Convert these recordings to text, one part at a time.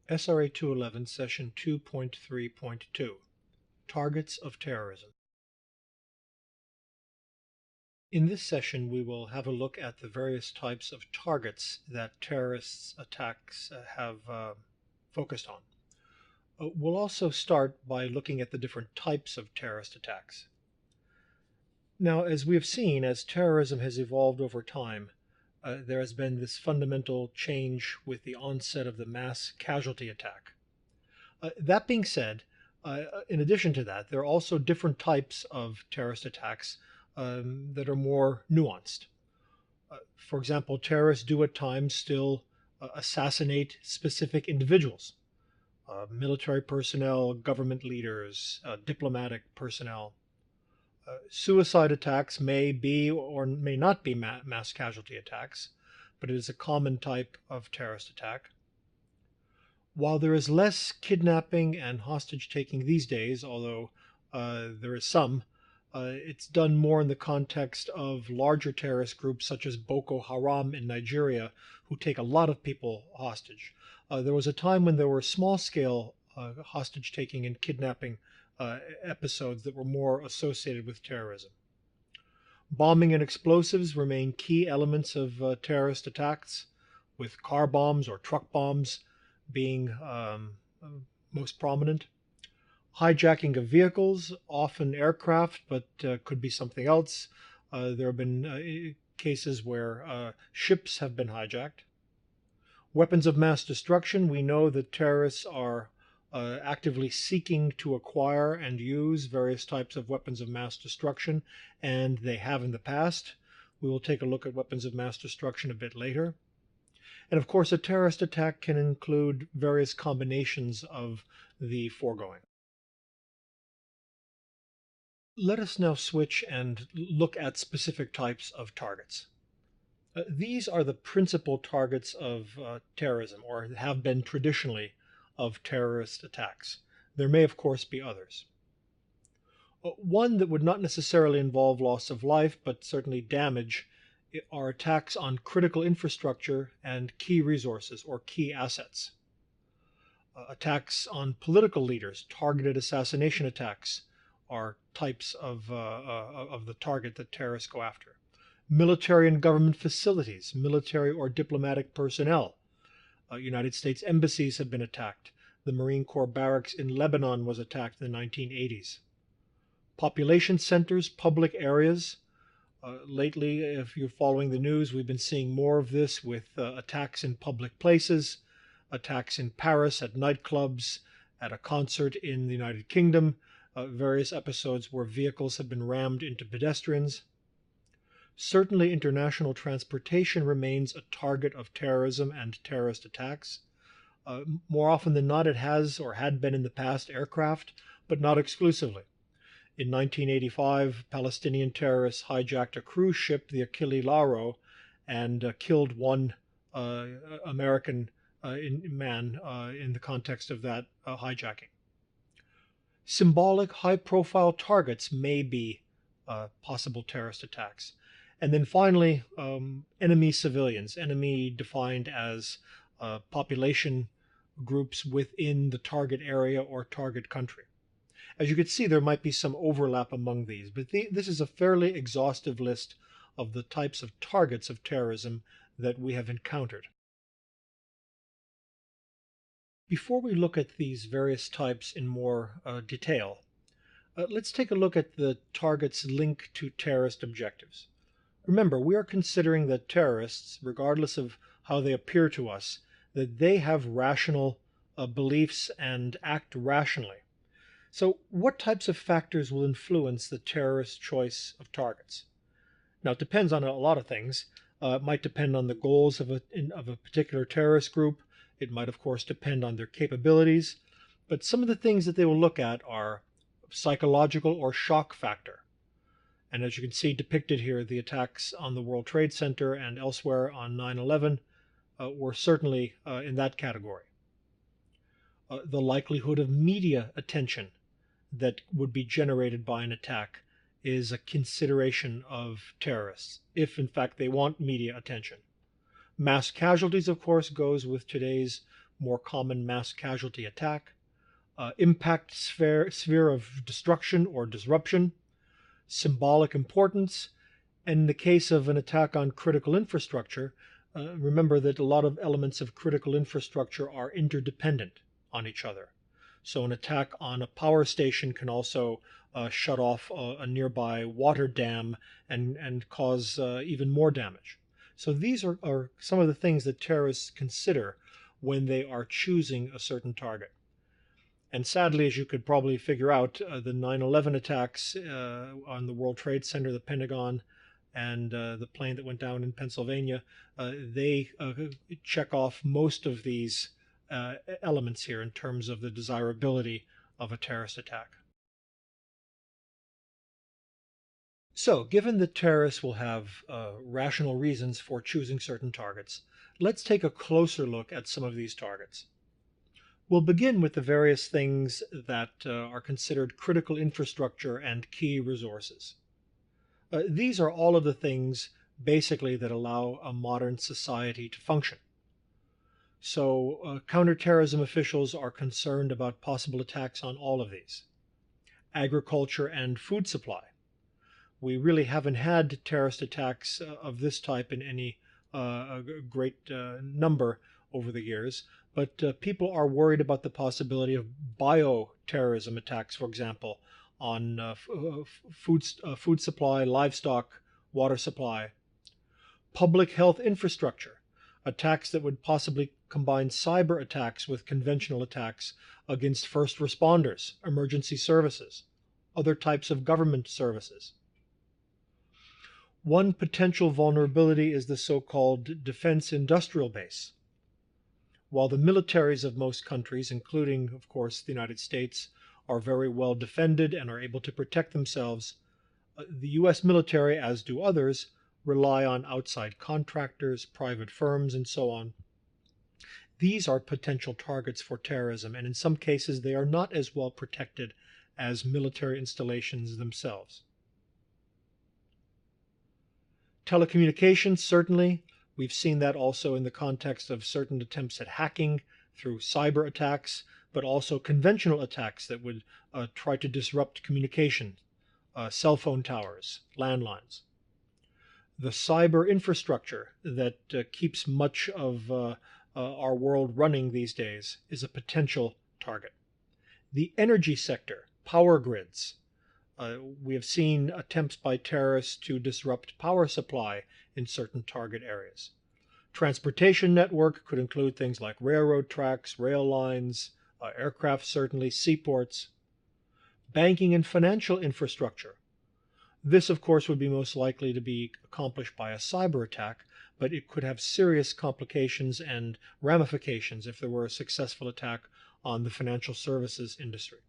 SRA 211, Session 2.3.2, Targets of Terrorism. In this session, we will have a look at the various types of targets that terrorists' attacks have focused on. We'll also start by looking at the different types of terrorist attacks. Now, as we have seen, as terrorism has evolved over time, there has been this fundamental change with the onset of the mass casualty attack. That being said, in addition to that, there are also different types of terrorist attacks that are more nuanced. For example, terrorists do at times still assassinate specific individuals, military personnel, government leaders, diplomatic personnel. Suicide attacks may be or may not be mass casualty attacks, but it is a common type of terrorist attack. While there is less kidnapping and hostage taking these days, although there is some, it's done more in the context of larger terrorist groups such as Boko Haram in Nigeria, who take a lot of people hostage. There was a time when there were small-scale hostage taking and kidnapping episodes that were more associated with terrorism. Bombing and explosives remain key elements of terrorist attacks, with car bombs or truck bombs being most prominent. Hijacking of vehicles, often aircraft, but could be something else. There have been cases where ships have been hijacked. Weapons of mass destruction, we know that terrorists are actively seeking to acquire and use various types of weapons of mass destruction, and they have in the past. We will take a look at weapons of mass destruction a bit later. And of course, a terrorist attack can include various combinations of the foregoing. Let us now switch and look at specific types of targets. These are the principal targets of terrorism, or have been traditionally of terrorist attacks. There may, of course, be others. One that would not necessarily involve loss of life, but certainly damage, are attacks on critical infrastructure and key resources or key assets. Attacks on political leaders, targeted assassination attacks, are types of the target that terrorists go after. Military and government facilities, military or diplomatic personnel. United States embassies have been attacked. The Marine Corps barracks in Lebanon was attacked in the 1980s. Population centers, public areas. Lately, if you're following the news, we've been seeing more of this with attacks in public places, attacks in Paris at nightclubs, at a concert in the United Kingdom, various episodes where vehicles have been rammed into pedestrians. Certainly, international transportation remains a target of terrorism and terrorist attacks. More often than not, it has or had been in the past aircraft, but not exclusively. In 1985, Palestinian terrorists hijacked a cruise ship, the Achille Lauro, and killed one American man in the context of that hijacking. Symbolic, high-profile targets may be possible terrorist attacks. And then finally, enemy civilians, enemy defined as population groups within the target area or target country. As you can see, there might be some overlap among these, but this is a fairly exhaustive list of the types of targets of terrorism that we have encountered. Before we look at these various types in more detail, let's take a look at the targets linked to terrorist objectives. Remember, we are considering that terrorists, regardless of how they appear to us, that they have rational beliefs and act rationally. So what types of factors will influence the terrorist choice of targets? Now, it depends on a lot of things. It might depend on the goals of a particular terrorist group. It might, of course, depend on their capabilities. But some of the things that they will look at are psychological or shock factor. And as you can see depicted here, the attacks on the World Trade Center and elsewhere on 9/11 were certainly in that category. The likelihood of media attention that would be generated by an attack is a consideration of terrorists, if in fact they want media attention. Mass casualties, of course, goes with today's more common mass casualty attack, impact sphere of destruction or disruption, symbolic importance, and in the case of an attack on critical infrastructure, remember that a lot of elements of critical infrastructure are interdependent on each other. So an attack on a power station can also shut off a nearby water dam and cause even more damage. So these are some of the things that terrorists consider when they are choosing a certain target. And sadly, as you could probably figure out, the 9/11 attacks on the World Trade Center, the Pentagon, and the plane that went down in Pennsylvania, they check off most of these elements here in terms of the desirability of a terrorist attack. So, given that terrorists will have rational reasons for choosing certain targets, let's take a closer look at some of these targets. We'll begin with the various things that are considered critical infrastructure and key resources. These are all of the things basically that allow a modern society to function. So counterterrorism officials are concerned about possible attacks on all of these. Agriculture and food supply. We really haven't had terrorist attacks of this type in any great number over the years, but people are worried about the possibility of bioterrorism attacks, for example, on food supply, livestock, water supply. Public health infrastructure, attacks that would possibly combine cyber attacks with conventional attacks against first responders, emergency services, other types of government services. One potential vulnerability is the so-called defense industrial base. While the militaries of most countries, including, of course, the United States, are very well defended and are able to protect themselves, the US military, as do others, rely on outside contractors, private firms, and so on. These are potential targets for terrorism, and in some cases they are not as well protected as military installations themselves. Telecommunications, certainly. We've seen that also in the context of certain attempts at hacking through cyber attacks, but also conventional attacks that would try to disrupt communication, cell phone towers, landlines. The cyber infrastructure that keeps much of our world running these days is a potential target. The energy sector, power grids. We have seen attempts by terrorists to disrupt power supply in certain target areas. Transportation network could include things like railroad tracks, rail lines, aircraft certainly, seaports. Banking and financial infrastructure. This, of course, would be most likely to be accomplished by a cyber attack, but it could have serious complications and ramifications if there were a successful attack on the financial services industry.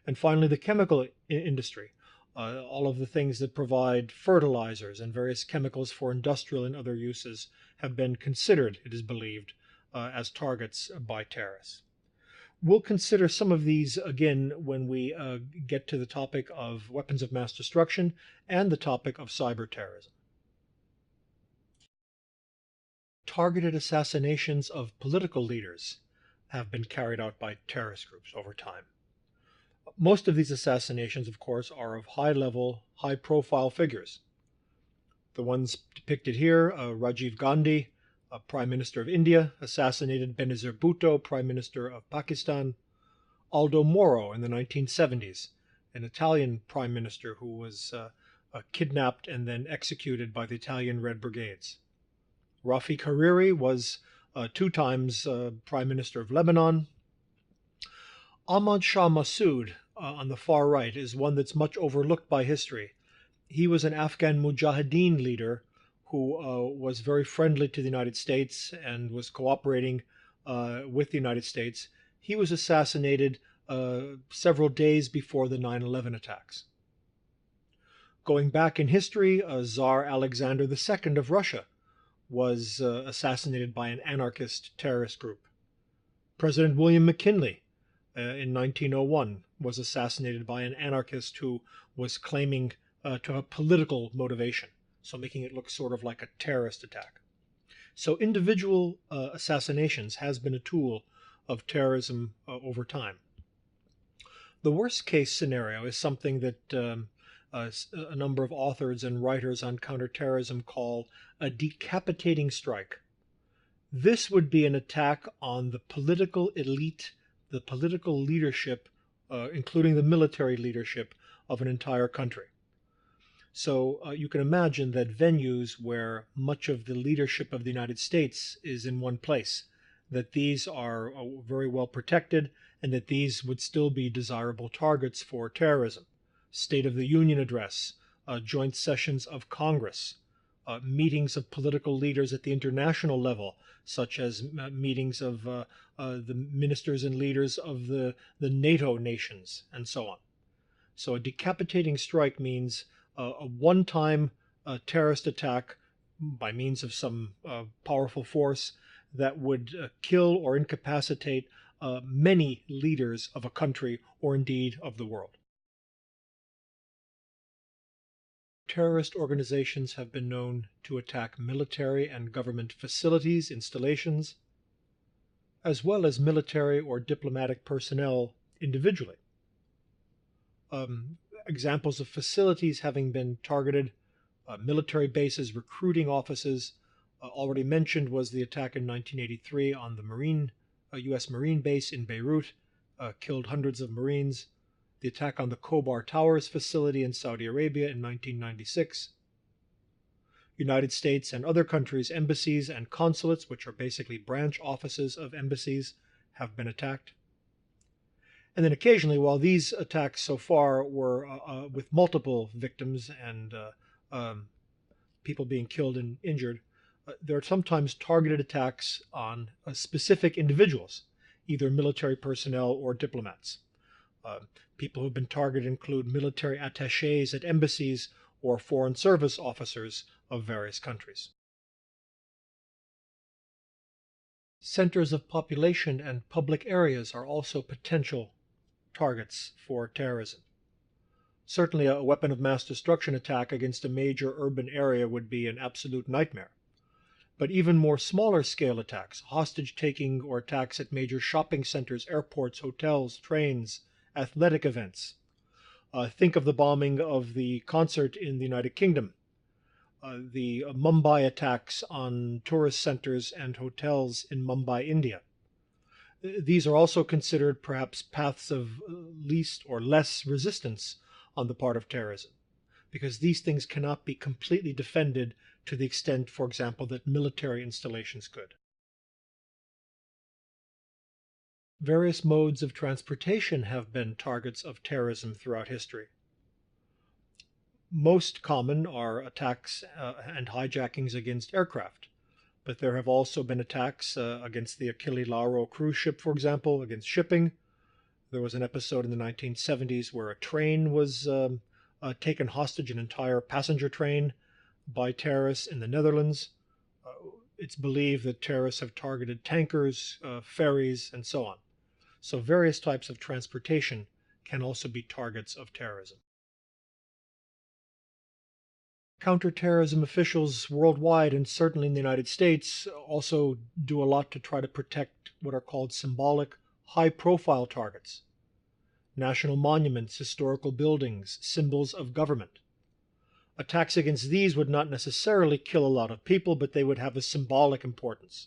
And finally, the chemical industry, all of the things that provide fertilizers and various chemicals for industrial and other uses have been considered, it is believed, as targets by terrorists. We'll consider some of these again when we get to the topic of weapons of mass destruction and the topic of cyber terrorism. Targeted assassinations of political leaders have been carried out by terrorist groups over time. Most of these assassinations, of course, are of high-level, high-profile figures. The ones depicted here, Rajiv Gandhi, Prime Minister of India, assassinated Benazir Bhutto, Prime Minister of Pakistan, Aldo Moro in the 1970s, an Italian Prime Minister who was kidnapped and then executed by the Italian Red Brigades. Rafik Hariri was 2 times Prime Minister of Lebanon. Ahmad Shah Massoud on the far right is one that's much overlooked by history. He was an Afghan Mujahideen leader who was very friendly to the United States and was cooperating with the United States. He was assassinated several days before the 9/11 attacks. Going back in history, Tsar Alexander II of Russia was assassinated by an anarchist terrorist group. President William McKinley in 1901 was assassinated by an anarchist who was claiming to have political motivation, so making it look sort of like a terrorist attack. So individual assassinations has been a tool of terrorism over time. The worst case scenario is something that a number of authors and writers on counterterrorism call a decapitating strike. This would be an attack on the political elite, the political leadership, including the military leadership of an entire country. So you can imagine that venues where much of the leadership of the United States is in one place, that these are very well protected and that these would still be desirable targets for terrorism. State of the Union address, joint sessions of Congress, meetings of political leaders at the international level, such as meetings of the ministers and leaders of the NATO nations, and so on. So a decapitating strike means a one-time terrorist attack by means of some powerful force that would kill or incapacitate many leaders of a country or indeed of the world. Terrorist organizations have been known to attack military and government facilities, installations, as well as military or diplomatic personnel individually. Examples of facilities having been targeted: military bases, recruiting offices. Already mentioned was the attack in 1983 on the U.S. Marine base in Beirut, killed hundreds of Marines. The attack on the Khobar Towers facility in Saudi Arabia in 1996. United States and other countries' embassies and consulates, which are basically branch offices of embassies, have been attacked. And then occasionally, while these attacks so far were with multiple victims and people being killed and injured, there are sometimes targeted attacks on specific individuals, either military personnel or diplomats. People who have been targeted include military attachés at embassies or foreign service officers of various countries. Centers of population and public areas are also potential targets for terrorism. Certainly a weapon of mass destruction attack against a major urban area would be an absolute nightmare. But even more smaller scale attacks, hostage taking or attacks at major shopping centers, airports, hotels, trains, athletic events. Think of the bombing of the concert in the United Kingdom, the Mumbai attacks on tourist centers and hotels in Mumbai, India. These are also considered perhaps paths of least or less resistance on the part of terrorism, because these things cannot be completely defended to the extent, for example, that military installations could. Various modes of transportation have been targets of terrorism throughout history. Most common are attacks and hijackings against aircraft, but there have also been attacks against the Achille Lauro cruise ship, for example, against shipping. There was an episode in the 1970s where a train was taken hostage, an entire passenger train, by terrorists in the Netherlands. It's believed that terrorists have targeted tankers, ferries, and so on. So various types of transportation can also be targets of terrorism. Counterterrorism officials worldwide, and certainly in the United States, also do a lot to try to protect what are called symbolic, high-profile targets. National monuments, historical buildings, symbols of government. Attacks against these would not necessarily kill a lot of people, but they would have a symbolic importance.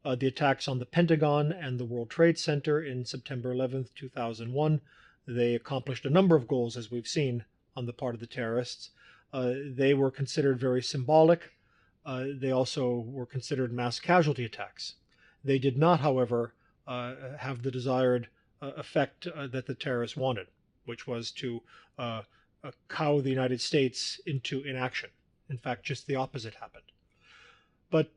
The attacks on the Pentagon and the World Trade Center in September 11th, 2001, they accomplished a number of goals, as we've seen, on the part of the terrorists. They were considered very symbolic. They also were considered mass casualty attacks. They did not, however, have the desired effect that the terrorists wanted, which was to cow the United States into inaction. In fact, just the opposite happened. But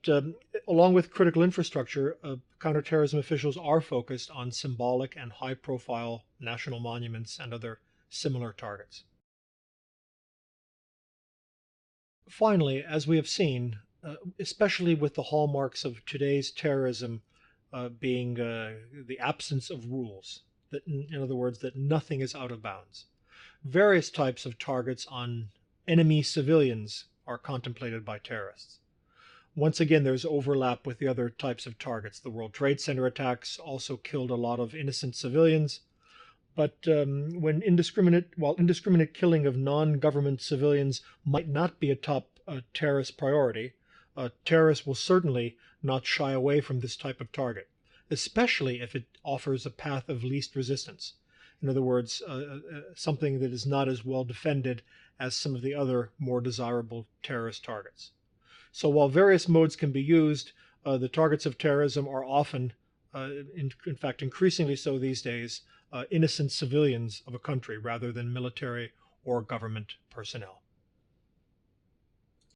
along with critical infrastructure, counterterrorism officials are focused on symbolic and high-profile national monuments and other similar targets. Finally, as we have seen, especially with the hallmarks of today's terrorism being the absence of rules, that, in other words, that nothing is out of bounds, various types of targets on enemy civilians are contemplated by terrorists. Once again, there's overlap with the other types of targets. The World Trade Center attacks also killed a lot of innocent civilians. But while indiscriminate killing of non-government civilians might not be a top terrorist priority, terrorists will certainly not shy away from this type of target, especially if it offers a path of least resistance. In other words, something that is not as well defended as some of the other more desirable terrorist targets. So while various modes can be used, the targets of terrorism are often, in fact, increasingly so these days, innocent civilians of a country rather than military or government personnel.